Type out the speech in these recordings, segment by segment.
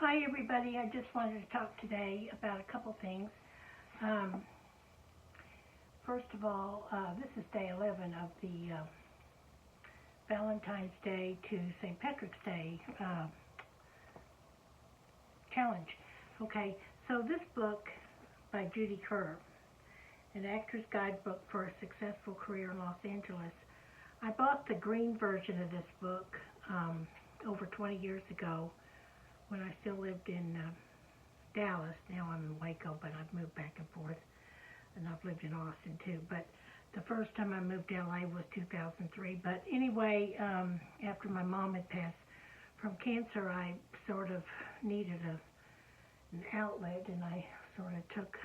Hi everybody. I just wanted to talk today about a couple things. First of all, this is day 11 of the Valentine's Day to St. Patrick's Day challenge. Okay, so this book by Judy Kerr, an actor's guidebook for a successful career in Los Angeles. I bought the green version of this book over 20 years ago when I still lived in Dallas. Now I'm in Waco, but I've moved back and forth, and I've lived in Austin too. But the first time I moved to LA was 2003. But anyway, after my mom had passed from cancer, I sort of needed an outlet, and I sort of took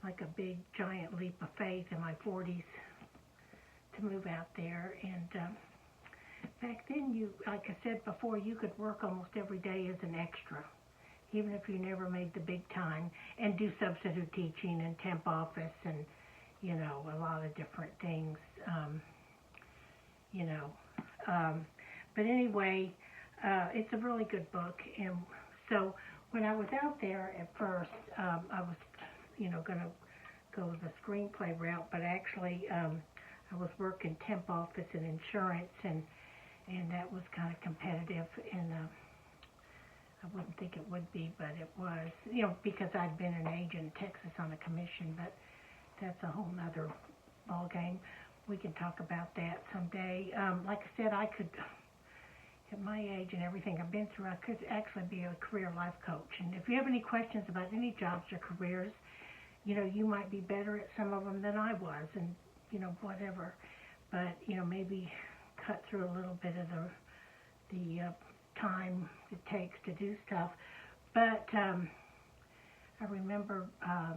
like a big giant leap of faith in my 40s to move out there. And back then, like I said before, you could work almost every day as an extra, even if you never made the big time, and do substitute teaching and temp office and, you know, a lot of different things, But anyway, it's a really good book. And so when I was out there at first, I was, going to go the screenplay route, but actually I was working temp office and insurance, and that was kind of competitive, and I wouldn't think it would be, but it was, because I'd been an agent in Texas on a commission, but that's a whole nother ball game. We can talk about that someday. Like I said, I could, at my age and everything I've been through, I could actually be a career life coach. And if you have any questions about any jobs or careers, you might be better at some of them than I was, and, whatever. But, maybe cut through a little bit of the time it takes to do stuff. But I remember I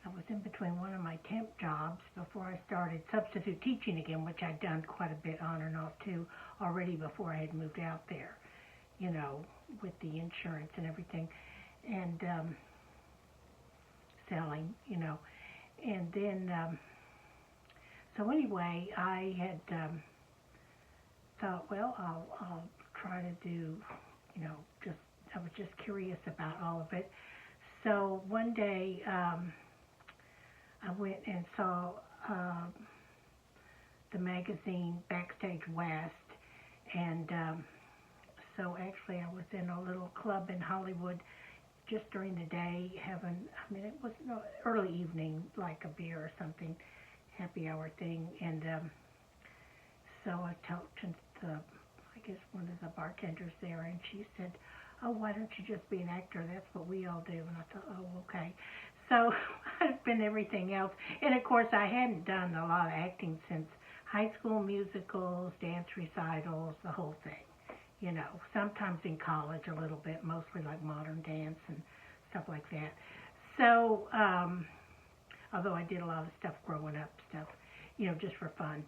was in between one of my temp jobs before I started substitute teaching again, which I'd done quite a bit on and off too already before I had moved out there, with the insurance and everything, and selling, and then so anyway, I had thought, well, I'll try to do, I was just curious about all of it. So one day I went and saw the magazine Backstage West, and so actually I was in a little club in Hollywood just during the day having, it was early evening, like a beer or something, happy hour thing, and so I talked to one of the bartenders there, and she said, "Oh, why don't you just be an actor? That's what we all do." And I thought, oh, okay. So I've been everything else, and of course I hadn't done a lot of acting since high school musicals, dance recitals, the whole thing. Sometimes in college a little bit, mostly like modern dance and stuff like that. So, although I did a lot of stuff growing up, just for fun.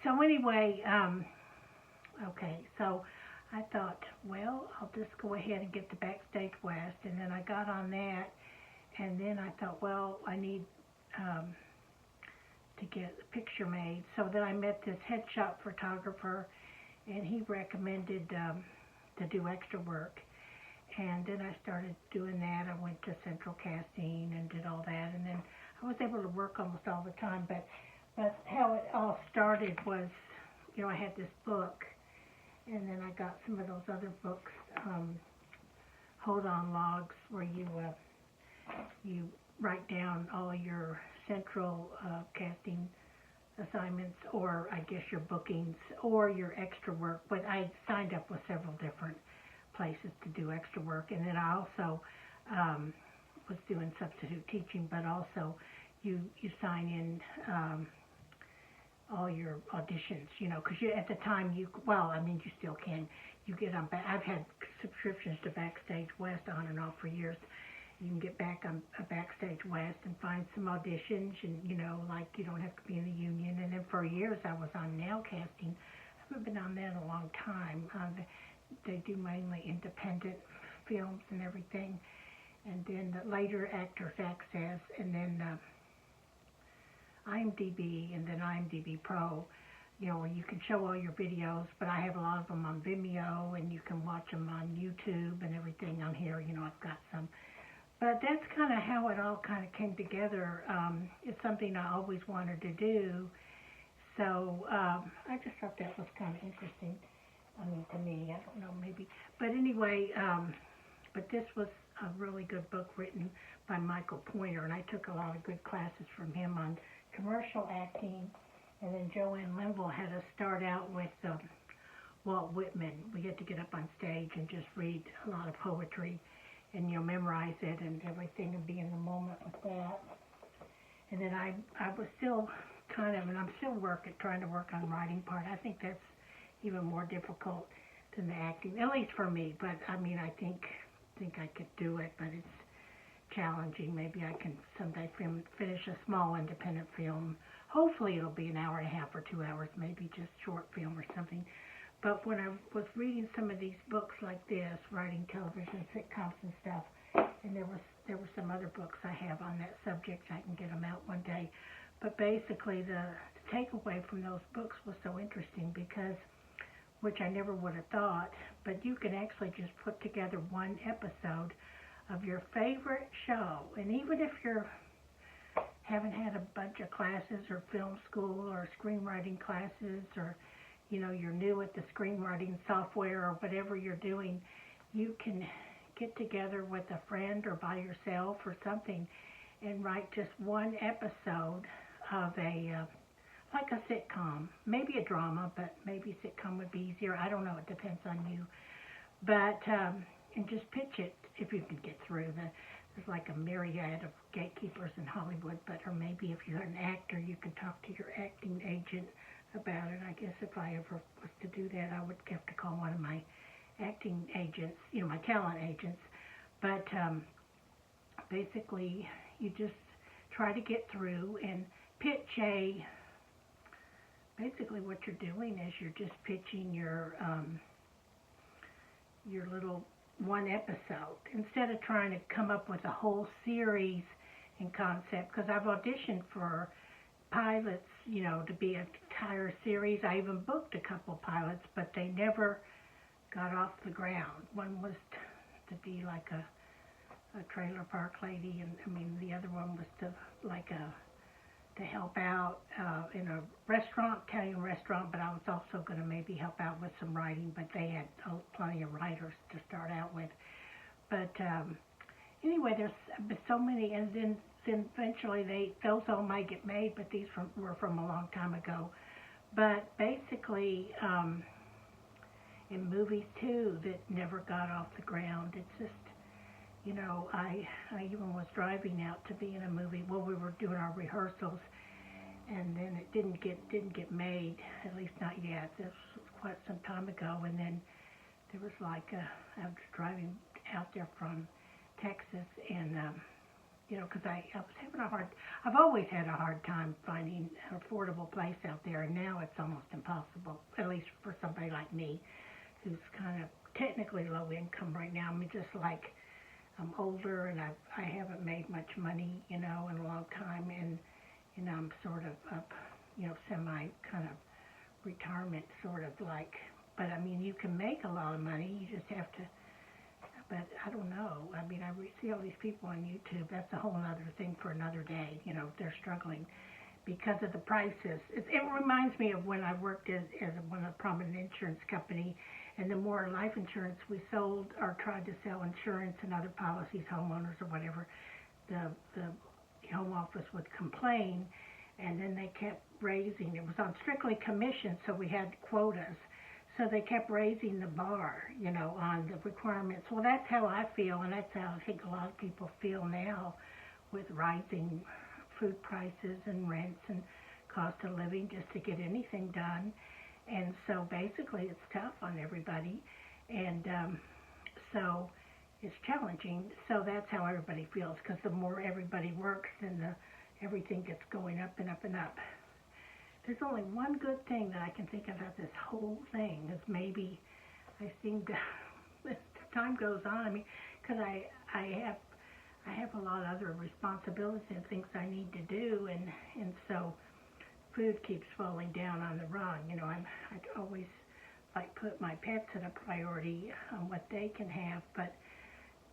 So anyway, okay, so I thought, well, I'll just go ahead and get the Backstage West, and then I got on that, and then I thought, well, I need to get a picture made. So then I met this headshot photographer, and he recommended to do extra work, and then I started doing that. I went to Central Casting and did all that, and then I was able to work almost all the time, but how it all started was, I had this book, and then I got some of those other books, Hold On Logs, where you write down all your Central Casting assignments, or I guess your bookings, or your extra work. But I signed up with several different places to do extra work, and then I also was doing substitute teaching, but also you sign in all your auditions, because at the time you still can. You get on. I've had subscriptions to Backstage West on and off for years. You can get back on a Backstage West and find some auditions, and like you don't have to be in the union. And then for years I was on Nail Casting. I haven't been on that in a long time. They do mainly independent films and everything, and then later Actors Access, and then IMDb, and then IMDb Pro. you know, where you can show all your videos, but I have a lot of them on Vimeo, and you can watch them on YouTube and everything on here. You know, I've got some. But that's kind of how it all kind of came together. It's something I always wanted to do. So I just thought that was kind of interesting. I mean, to me, I don't know, maybe. But anyway, but this was a really good book written by Michael Pointer, and I took a lot of good classes from him on commercial acting. And then Joanne Linville had us start out with Walt Whitman. We had to get up on stage and just read a lot of poetry, and you know, memorize it and everything, and be in the moment with that. And then I was still kind of, and I'm still trying to work on writing part. I think that's even more difficult than the acting, at least for me. But I mean, I think I could do it, but it's challenging. Maybe I can someday finish a small independent film. Hopefully it'll be an hour and a half or 2 hours, maybe just short film or something. But when I was reading some of these books like this, writing television sitcoms and stuff, and there were some other books I have on that subject. I can get them out one day. But basically the takeaway from those books was so interesting because, which I never would have thought, but you can actually just put together one episode of your favorite show. And even if you haven't had a bunch of classes or film school or screenwriting classes, or you know, you're new at the screenwriting software or whatever you're doing, you can get together with a friend or by yourself or something and write just one episode of like a sitcom, maybe a drama, but maybe sitcom would be easier. I don't know, it depends on you. But and just pitch it if you can get through. There's like a myriad of gatekeepers in Hollywood, or maybe if you're an actor, you can talk to your acting agent about it. I guess if I ever was to do that, I would have to call one of my acting agents, you know, my talent agents. But basically, you just try to get through and pitch basically what you're doing is you're just pitching your little one episode instead of trying to come up with a whole series and concept, because I've auditioned for pilots, you know, to be an entire series. I even booked a couple pilots, but they never got off the ground. One was to be like a trailer park lady, and I mean the other one was to help out in a restaurant, Italian restaurant, but I was also going to maybe help out with some writing, but they had plenty of writers to start out with. But anyway, there's so many, and then eventually those all might get made, but these were from a long time ago. But basically, in movies too that never got off the ground, it's just, you know, I even was driving out to be in a movie. Well, we were doing our rehearsals, and then it didn't get made, at least not yet. This was quite some time ago, and then there was like I was driving out there from Texas, and you know, because I was having I've always had a hard time finding an affordable place out there, and now it's almost impossible, at least for somebody like me, who's kind of technically low income right now. I mean, just like I'm older and I haven't made much money, you know, in a long time, and you know, I'm sort of up, you know, semi kind of retirement sort of like. But I mean, you can make a lot of money. You just have to. But I don't know. I mean, I see all these people on YouTube. That's a whole other thing for another day. You know, they're struggling because of the prices. It reminds me of when I worked as one of a prominent insurance company, and the more life insurance we sold or tried to sell insurance and other policies, homeowners or whatever, the home office would complain, and then they kept raising. It was on strictly commission, so we had quotas. So they kept raising the bar, you know, on the requirements. Well, that's how I feel, and that's how I think a lot of people feel now with rising food prices and rents and cost of living just to get anything done. And so basically it's tough on everybody, and so it's challenging. So that's how everybody feels, because the more everybody works, then everything gets going up and up and up. There's only one good thing that I can think of about this whole thing, is maybe I seem to, as time goes on, I mean, because I have a lot of other responsibilities and things I need to do, and so food keeps falling down on the rung. You know, I always like put my pets at a priority on what they can have, but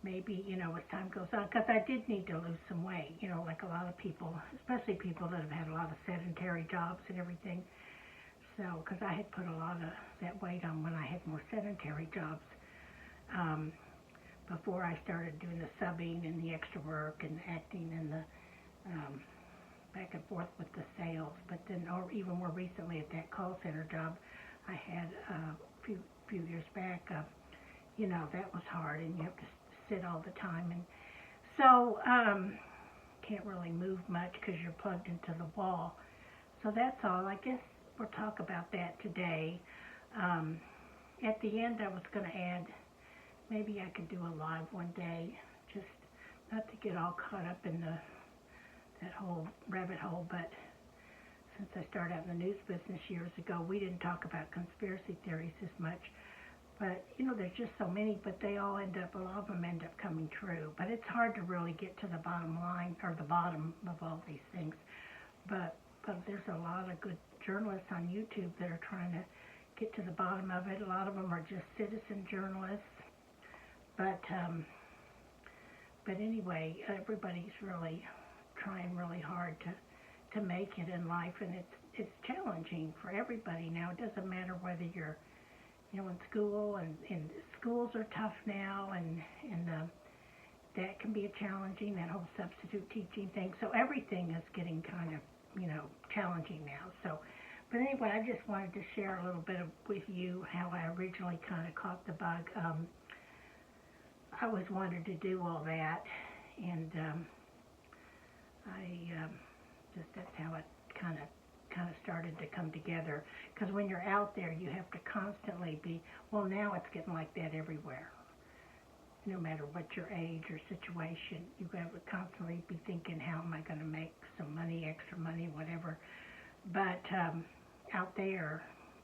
maybe, you know, as time goes on, because I did need to lose some weight, you know, like a lot of people, especially people that have had a lot of sedentary jobs and everything. So, because I had put a lot of that weight on when I had more sedentary jobs, before I started doing the subbing and the extra work and acting and the back and forth with the sales. But then, or even more recently at that call center job I had a few years back, you know, that was hard, and you have to sit all the time, and so can't really move much because you're plugged into the wall. So that's all. I guess we'll talk about that today. At the end, I was going to add, maybe I could do a live one day, just not to get all caught up in that whole rabbit hole, but since I started out in the news business years ago, we didn't talk about conspiracy theories as much. But, you know, there's just so many, but they all end up, a lot of them end up coming true. But it's hard to really get to the bottom line, or the bottom of all these things. But there's a lot of good journalists on YouTube that are trying to get to the bottom of it. A lot of them are just citizen journalists. But anyway, everybody's really trying really hard to make it in life, and it's challenging for everybody now. It doesn't matter whether you're, you know, in school, and schools are tough now, and that can be challenging, that whole substitute teaching thing. So everything is getting kind of, you know, challenging now. So, but anyway, I just wanted to share a little bit with you how I originally kind of caught the bug. I always wanted to do all that, and that's how it kind of started to come together. Because when you're out there, you have to constantly be, well, now it's getting like that everywhere. No matter what your age or situation, you have to constantly be thinking, how am I going to make some money, extra money, whatever. But out there,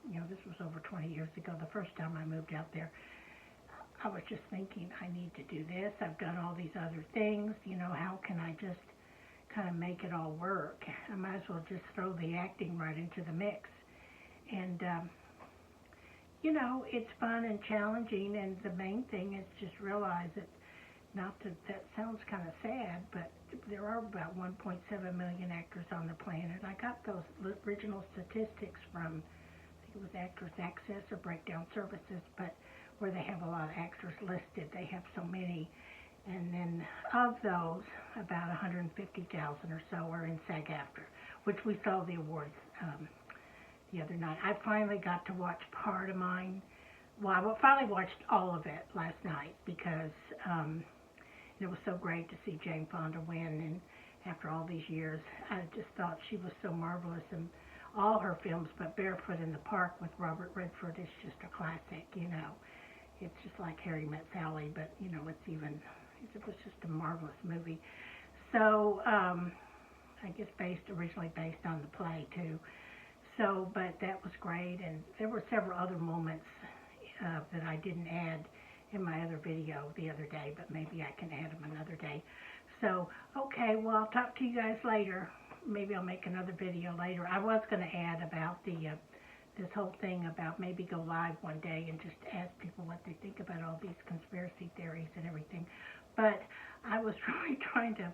you know, this was over 20 years ago, the first time I moved out there, I was just thinking, I need to do this. I've done all these other things. You know, how can I just kind of make it all work? I might as well just throw the acting right into the mix. And, you know, it's fun and challenging, and the main thing is just realize that, that sounds kind of sad, but there are about 1.7 million actors on the planet. I got those original statistics from, I think it was Actors Access or Breakdown Services, but where they have a lot of actors listed. They have so many. And then of those, about 150,000 or so are in SAG-AFTRA, which we saw the awards the other night. I finally got to watch part of mine. Well, I finally watched all of it last night because it was so great to see Jane Fonda win. And after all these years, I just thought she was so marvelous in all her films. But Barefoot in the Park with Robert Redford is just a classic, you know. It's just like Harry Met Sally, but, you know, it was just a marvelous movie. So, I guess originally based on the play, too. So, but that was great, and there were several other moments that I didn't add in my other video the other day, but maybe I can add them another day. So, okay, well, I'll talk to you guys later. Maybe I'll make another video later. I was going to add about this whole thing about maybe go live one day and just ask people what they think about all these conspiracy theories and everything. But I was really trying to,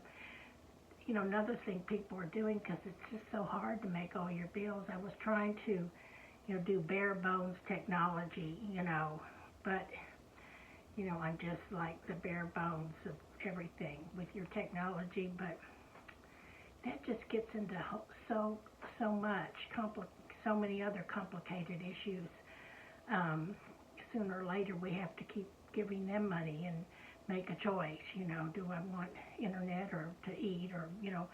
you know, another thing people are doing, because it's just so hard to make all your bills, I was trying to, you know, do bare bones technology, you know, but, you know, I'm just like the bare bones of everything with your technology, but that just gets into so much so many other complicated issues. Sooner or later, we have to keep giving them money and make a choice. You know, do I want internet or to eat, or, you know,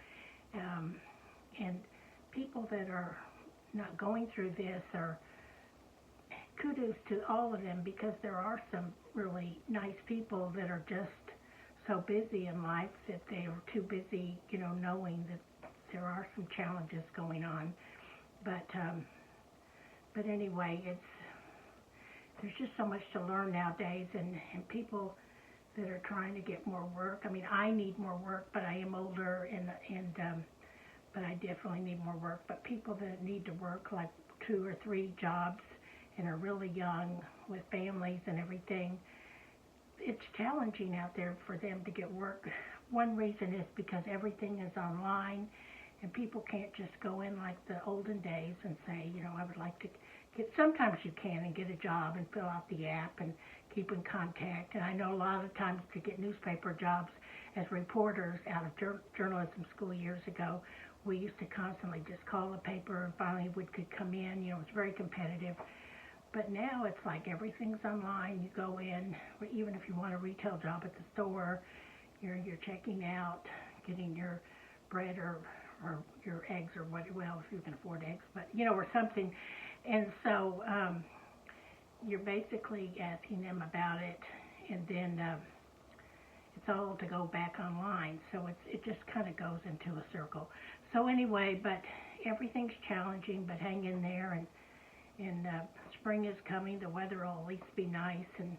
and people that are not going through this are, kudos to all of them, because there are some really nice people that are just so busy in life that they are too busy, you know, knowing that there are some challenges going on. But anyway, there's just so much to learn nowadays, and people that are trying to get more work. I mean, I need more work, but I am older, and but I definitely need more work. But people that need to work like 2 or 3 jobs and are really young with families and everything, it's challenging out there for them to get work. One reason is because everything is online, and people can't just go in like the olden days and say, you know, I would like to get, sometimes you can and get a job and fill out the app and keep in contact. And I know a lot of times to get newspaper jobs as reporters out of journalism school years ago, we used to constantly just call the paper and finally we could come in. You know, it's very competitive. But now it's like everything's online. You go in, even if you want a retail job at the store, you're checking out, getting your bread or your eggs or what, well, if you can afford eggs, but, you know, or something. And so you're basically asking them about it, and then it's all to go back online. So it just kind of goes into a circle. So anyway, but everything's challenging, but hang in there, and spring is coming. The weather will at least be nice, and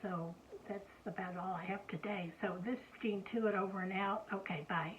so that's about all I have today. So this is Jean Tuitt over and out. Okay, bye.